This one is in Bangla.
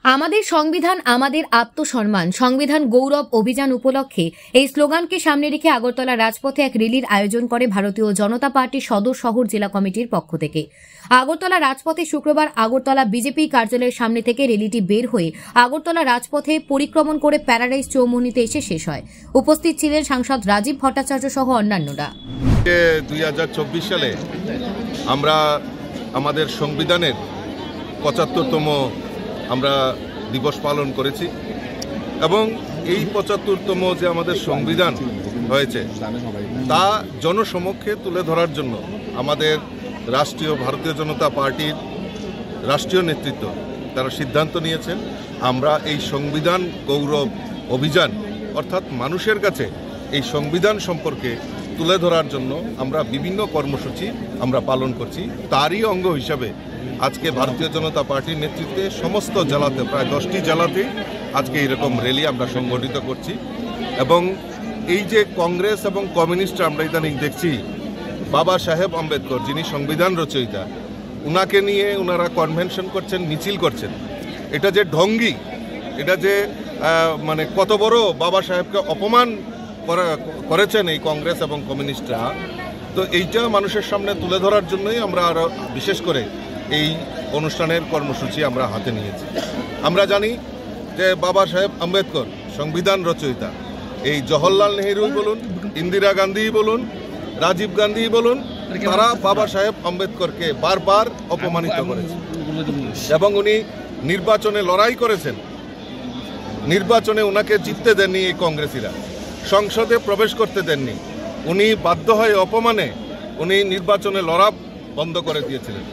আমাদের সংবিধান আমাদের আত্মসম্মান সংবিধান গৌরব অভিযান উপলক্ষে এই স্লোগানকে সামনে রেখে আগরতলা রাজপথে এক র্যালির আয়োজন করে ভারতীয় জনতা পার্টির সদর শহর জেলা কমিটির পক্ষ থেকে। আগরতলা রাজপথে শুক্রবার আগরতলা বিজেপি কার্যালয়ের সামনে থেকে র্যালিটি বের হয়ে আগরতলা রাজপথে পরিক্রমণ করে প্যারাডাইস চৌমুহনীতে এসে শেষ হয়। উপস্থিত ছিলেন সাংসদ রাজীব ভট্টাচার্য সহ অন্যান্যরা। 2024 সালে আমরা আমাদের সংবিধানের 75তম আমরা দিবস পালন করেছি এবং এই 75তম যে আমাদের সংবিধান হয়েছে তা জনসমক্ষে তুলে ধরার জন্য আমাদের রাষ্ট্রীয় ভারতীয় জনতা পার্টির রাষ্ট্রীয় নেতৃত্ব তারা সিদ্ধান্ত নিয়েছেন আমরা এই সংবিধান গৌরব অভিযান অর্থাৎ মানুষের কাছে এই সংবিধান সম্পর্কে তুলে ধরার জন্য আমরা বিভিন্ন কর্মসূচি আমরা পালন করছি। তারই অঙ্গ হিসাবে আজকে ভারতীয় জনতা পার্টির নেতৃত্বে সমস্ত জেলাতে প্রায় 10টি জেলাতে আজকে এরকম র্যালি আমরা সংগঠিত করছি এবং এই যে কংগ্রেস এবং কমিউনিস্টরা আমরা ইদানিং দেখছি বাবা সাহেব আম্বেদকর যিনি সংবিধান রচয়িতা উনাকে নিয়ে ওনারা কনভেনশন করছেন, মিছিল করছেন, এটা যে ঢঙ্গি, এটা যে মানে কত বড় বাবা সাহেবকে অপমান করেছেন এই কংগ্রেস এবং কমিউনিস্টরা, তো এইটা মানুষের সামনে তুলে ধরার জন্যই আমরা আরও বিশেষ করে এই অনুষ্ঠানের কর্মসূচি আমরা হাতে নিয়েছি। আমরা জানি যে বাবা সাহেব আম্বেদকর সংবিধান রচয়িতা, এই জওহরলাল নেহরুই বলুন, ইন্দিরা গান্ধী বলুন, রাজীব গান্ধী বলুন, তারা বাবা সাহেব আম্বেদকরকে বারবার অপমানিত করেছে এবং উনি নির্বাচনে লড়াই করেছেন, নির্বাচনে ওনাকে জিততে দেননি এই কংগ্রেসীরা, সংসদে প্রবেশ করতে দেননি, উনি বাধ্য হয়ে অপমানে উনি নির্বাচনে লড়া বন্ধ করে দিয়েছিলেন।